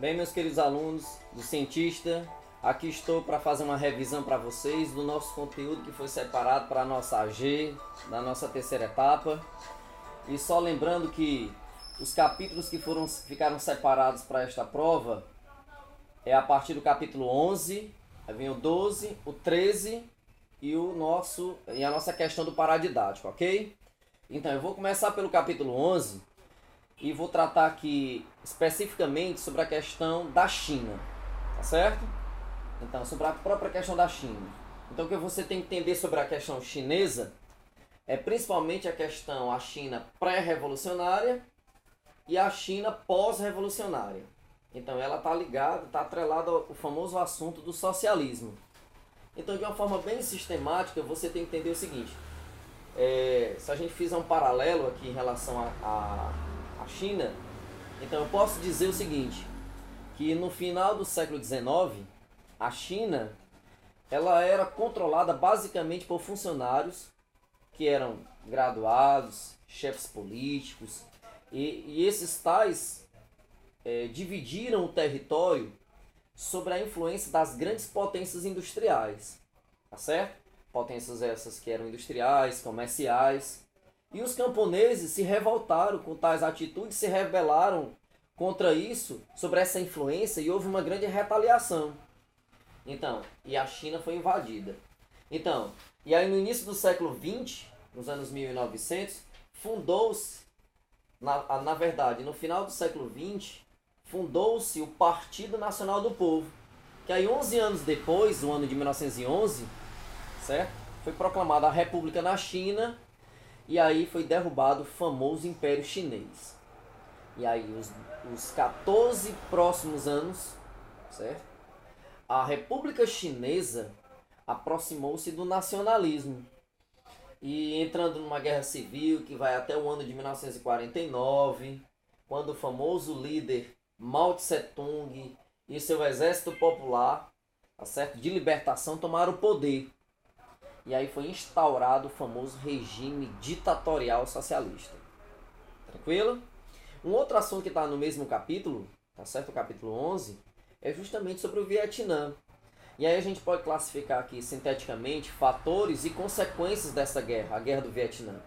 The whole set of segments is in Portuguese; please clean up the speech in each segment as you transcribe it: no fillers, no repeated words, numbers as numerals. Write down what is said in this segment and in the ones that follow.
Bem, meus queridos alunos do Cientista, aqui estou para fazer uma revisão para vocês do nosso conteúdo que foi separado para a nossa AG, da nossa terceira etapa. E só lembrando que os capítulos que ficaram separados para esta prova é a partir do capítulo 11, aí vem o 12, o 13 e a nossa questão do paradidático, ok? Então eu vou começar pelo capítulo 11 e vou tratar aqui especificamente sobre a questão da China, tá certo? Então, sobre a própria questão da China. Então, o que você tem que entender sobre a questão chinesa é principalmente a China pré-revolucionária e a China pós-revolucionária. Então, ela está ligada, está atrelada ao famoso assunto do socialismo. Então, de uma forma bem sistemática, você tem que entender o seguinte. Se a gente fizer um paralelo aqui em relação à China, então eu posso dizer o seguinte, que no final do século XIX, a China ela era controlada basicamente por funcionários que eram graduados, chefes políticos, e esses tais dividiram o território sobre a influência das grandes potências industriais, tá certo? Potências essas que eram industriais, comerciais, e os camponeses se revoltaram com tais atitudes, se rebelaram contra isso, sobre essa influência, e houve uma grande retaliação. Então, e a China foi invadida. Então, e aí no início do século XX, nos anos 1900, fundou-se, na verdade, no final do século XX, fundou-se o Partido Nacional do Povo, que aí 11 anos depois, no ano de 1911, certo? Foi proclamada a República na China, e aí foi derrubado o famoso Império Chinês. E aí os 14 próximos anos, certo? A República Chinesa aproximou-se do nacionalismo. E entrando numa guerra civil que vai até o ano de 1949, quando o famoso líder Mao Tse-tung e seu exército popular, tá certo? De libertação tomaram o poder. E aí foi instaurado o famoso regime ditatorial socialista. Tranquilo? Um outro assunto que está no mesmo capítulo, tá certo? O capítulo 11, é justamente sobre o Vietnã. E aí a gente pode classificar aqui sinteticamente fatores e consequências dessa guerra, a guerra do Vietnã.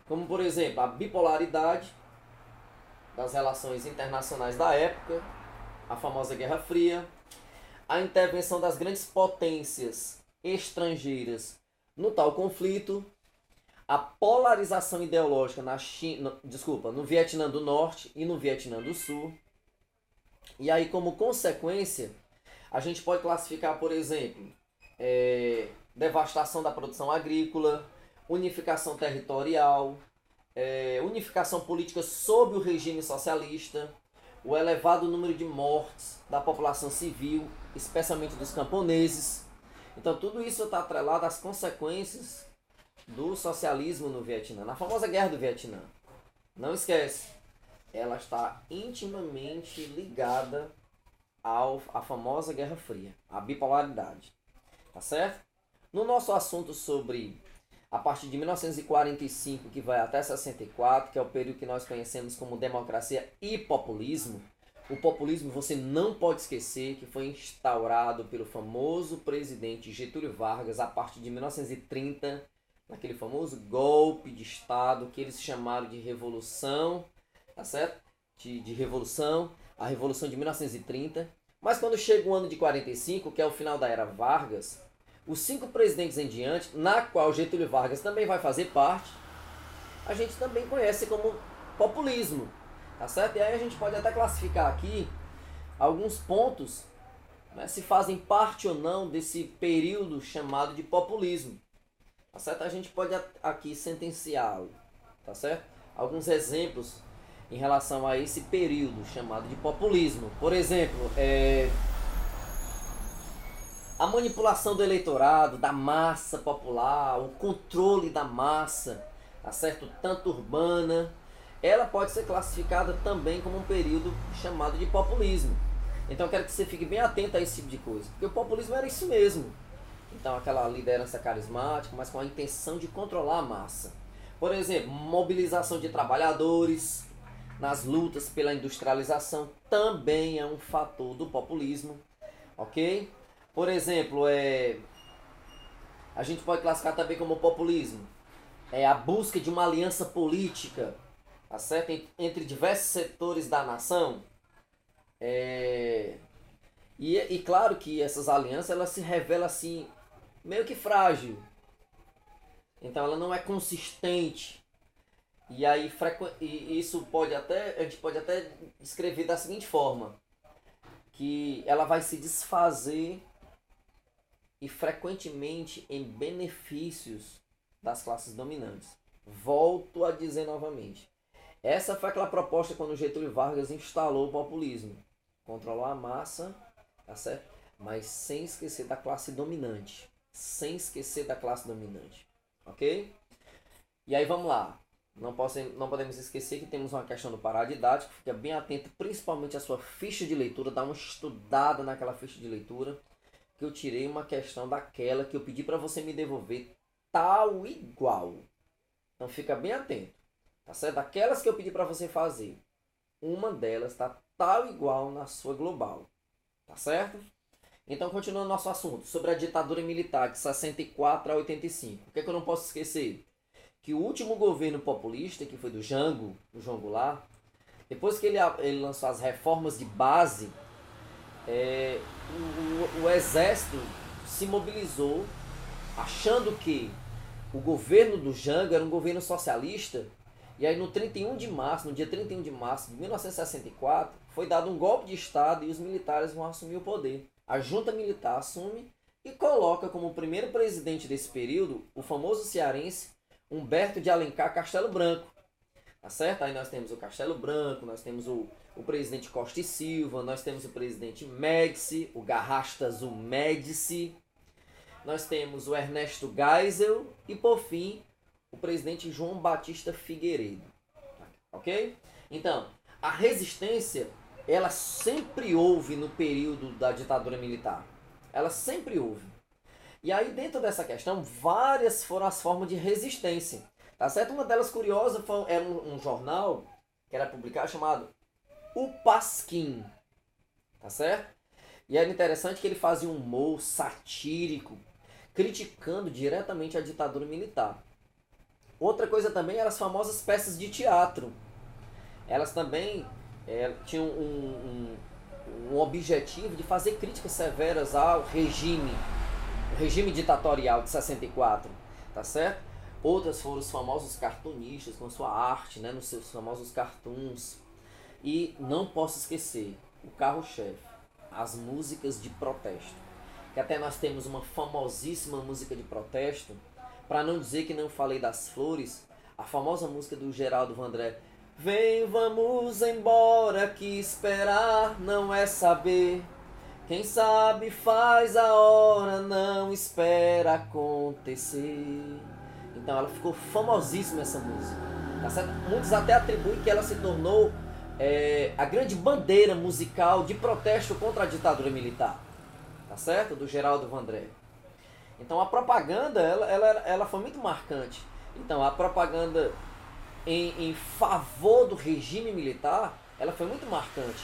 Como, por exemplo, a bipolaridade das relações internacionais da época, a famosa Guerra Fria, a intervenção das grandes potências estrangeiras no tal conflito, a polarização ideológica no Vietnã do Norte e no Vietnã do Sul. E aí, como consequência, a gente pode classificar, por exemplo, devastação da produção agrícola, unificação territorial, unificação política sob o regime socialista, o elevado número de mortes da população civil, especialmente dos camponeses. Então, tudo isso está atrelado às consequências do socialismo no Vietnã, na famosa Guerra do Vietnã. Não esquece, ela está intimamente ligada à famosa Guerra Fria, à bipolaridade. Tá certo? No nosso assunto sobre a partir de 1945, que vai até 64, que é o período que nós conhecemos como democracia e populismo, o populismo você não pode esquecer que foi instaurado pelo famoso presidente Getúlio Vargas a partir de 1930, naquele famoso golpe de Estado que eles chamaram de Revolução, tá certo? De Revolução, a Revolução de 1930. Mas quando chega o ano de 45, que é o final da era Vargas, os 5 presidentes em diante, na qual Getúlio Vargas também vai fazer parte, a gente também conhece como populismo. Tá certo? E aí a gente pode até classificar aqui alguns pontos, né, se fazem parte ou não desse período chamado de populismo. Tá certo? A gente pode aqui sentenciá-lo. Tá certo? Alguns exemplos em relação a esse período chamado de populismo. Por exemplo, a manipulação do eleitorado, da massa popular, o controle da massa, tá certo? Tanto urbana, ela pode ser classificada também como um período chamado de populismo. Então eu quero que você fique bem atento a esse tipo de coisa, porque o populismo era isso mesmo. Então aquela liderança carismática, mas com a intenção de controlar a massa. Por exemplo, mobilização de trabalhadores, nas lutas pela industrialização, também é um fator do populismo, ok? Por exemplo, a gente pode classificar também como populismo a busca de uma aliança política, tá certo? Entre diversos setores da nação. E claro que essas alianças ela se revela assim meio que frágil. Então ela não é consistente. E aí isso a gente pode até descrever da seguinte forma, que ela vai se desfazer e frequentemente em benefícios das classes dominantes. Volto a dizer novamente. Essa foi aquela proposta quando Getúlio Vargas instalou o populismo. Controlar a massa, tá certo? Mas sem esquecer da classe dominante. Sem esquecer da classe dominante. Ok? E aí vamos lá. Não podemos esquecer que temos uma questão do paradidático. Fica bem atento, principalmente à sua ficha de leitura. Dá uma estudada naquela ficha de leitura. Que eu tirei uma questão daquela que eu pedi para você me devolver tal igual. Então fica bem atento. Tá certo? Daquelas que eu pedi para você fazer. Uma delas está tal igual na sua global. Tá certo? Então, continuando nosso assunto sobre a ditadura militar de 64 a 85. O que é que eu não posso esquecer? Que o último governo populista, que foi do Jango, o João Goulart, depois que ele lançou as reformas de base, o exército se mobilizou achando que o governo do Jango era um governo socialista. E aí no dia 31 de março de 1964, foi dado um golpe de Estado e os militares vão assumir o poder. A junta militar assume e coloca como primeiro presidente desse período o famoso cearense Humberto de Alencar Castelo Branco. Tá certo? Aí nós temos o Castelo Branco, nós temos o presidente Costa e Silva, nós temos o presidente Médici, o Garrastas, o Médici. Nós temos o Ernesto Geisel e, por fim, o presidente João Batista Figueiredo. Ok? Então, a resistência, ela sempre houve no período da ditadura militar. Ela sempre houve. E aí, dentro dessa questão, várias foram as formas de resistência. Tá certo? Uma delas curiosa era um jornal que era publicado chamado O Pasquim. Tá certo? E era interessante que ele fazia um humor satírico, criticando diretamente a ditadura militar. Outra coisa também eram as famosas peças de teatro. Elas também tinham um objetivo de fazer críticas severas ao regime, o regime ditatorial de 64, tá certo? Outras foram os famosos cartunistas com sua arte, né, nos seus famosos cartoons. E não posso esquecer o carro-chefe, as músicas de protesto. Que até nós temos uma famosíssima música de protesto, para não dizer que não falei das flores, a famosa música do Geraldo Vandré. Vem, vamos embora, que esperar não é saber. Quem sabe faz a hora, não espera acontecer. Então ela ficou famosíssima essa música. Tá certo? Muitos até atribuem que ela se tornou a grande bandeira musical de protesto contra a ditadura militar. Tá certo? Do Geraldo Vandré. Então a propaganda ela foi muito marcante. Então a propaganda em favor do regime militar, ela foi muito marcante.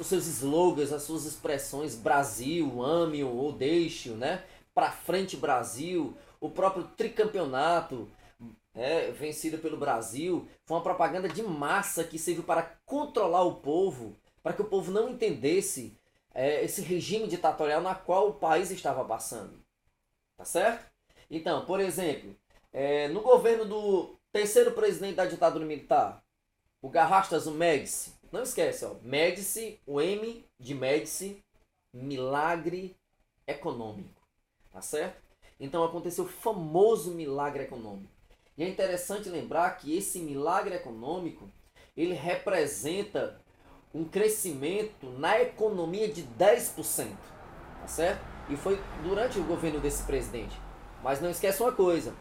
Os seus slogans, as suas expressões, Brasil, ame-o ou deixe-o, né? Pra frente Brasil, o próprio tricampeonato vencido pelo Brasil, foi uma propaganda de massa que serviu para controlar o povo, para que o povo não entendesse esse regime ditatorial na qual o país estava passando. Tá certo? Então, por exemplo, no governo do terceiro presidente da ditadura militar, o Garrastas, o Médici. Não esquece, ó, Médici, o M de Médici, milagre econômico. Tá certo? Então aconteceu o famoso milagre econômico. E é interessante lembrar que esse milagre econômico, ele representa um crescimento na economia de 10%. Tá certo? E foi durante o governo desse presidente. Mas não esqueça uma coisa.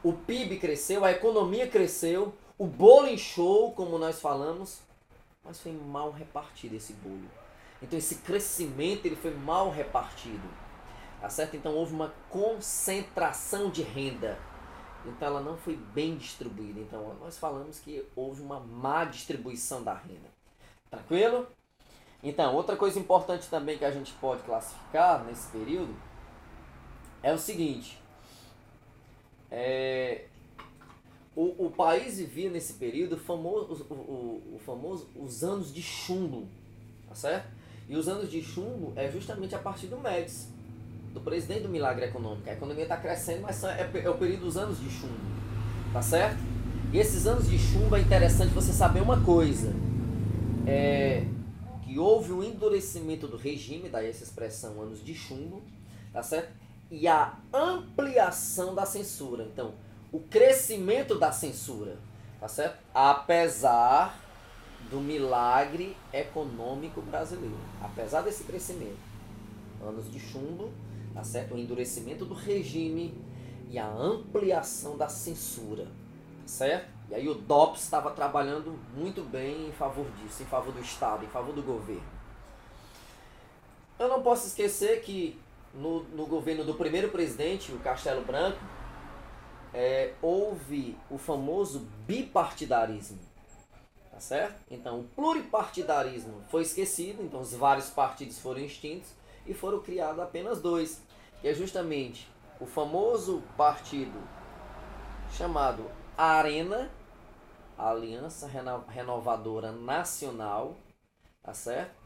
O PIB cresceu, a economia cresceu, o bolo inchou, como nós falamos, mas foi mal repartido esse bolo. Então esse crescimento ele foi mal repartido. Tá certo? Então houve uma concentração de renda. então ela não foi bem distribuída. Então nós falamos que houve uma má distribuição da renda. Tranquilo? Então, outra coisa importante também que a gente pode classificar nesse período é o seguinte. O país vivia nesse período o famoso os anos de chumbo, tá certo? E os anos de chumbo é justamente a partir do Médici, do presidente do milagre econômico. A economia está crescendo, mas é o período dos anos de chumbo, tá certo? E esses anos de chumbo é interessante você saber uma coisa, que houve um endurecimento do regime, daí essa expressão anos de chumbo, tá certo? E a ampliação da censura. Então, o crescimento da censura, tá certo? Apesar do milagre econômico brasileiro, apesar desse crescimento, anos de chumbo, tá certo? O endurecimento do regime e a ampliação da censura, tá certo? E aí o DOPS estava trabalhando muito bem em favor disso, em favor do Estado, em favor do governo. Eu não posso esquecer que no governo do primeiro presidente, o Castelo Branco, houve o famoso bipartidarismo, tá certo? Então o pluripartidarismo foi esquecido, então os vários partidos foram extintos e foram criados apenas dois, que é justamente o famoso partido chamado ARENA, Aliança Renovadora Nacional, tá certo?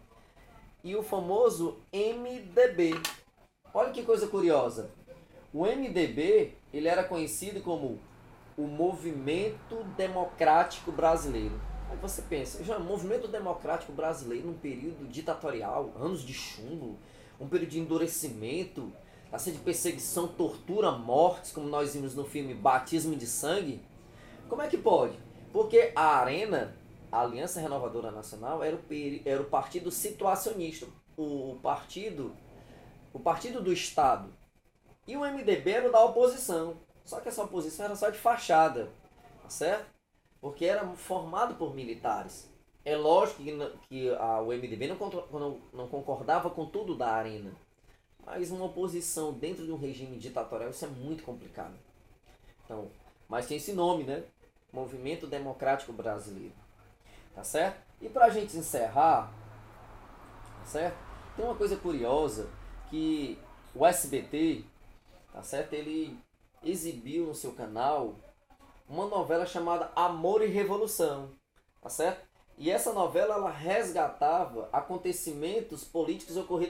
E o famoso MDB. Olha que coisa curiosa. O MDB, ele era conhecido como o Movimento Democrático Brasileiro. Aí você pensa, já Movimento Democrático Brasileiro num período ditatorial, anos de chumbo, um período de endurecimento, assim, de perseguição, tortura, mortes, como nós vimos no filme Batismo de Sangue. Como é que pode? Porque a ARENA, a Aliança Renovadora Nacional, era o partido situacionista, o partido do Estado. E o MDB era o da oposição. Só que essa oposição era só de fachada, tá certo? Porque era formado por militares. É lógico que o MDB não concordava com tudo da ARENA. Mas uma oposição dentro de um regime ditatorial, isso é muito complicado. Então, mas tem esse nome, né? Movimento Democrático Brasileiro. Tá certo? E pra gente encerrar, tá certo? Tem uma coisa curiosa que o SBT, tá certo? Ele exibiu no seu canal uma novela chamada Amor e Revolução, tá certo? E essa novela ela resgatava acontecimentos políticos ocorridos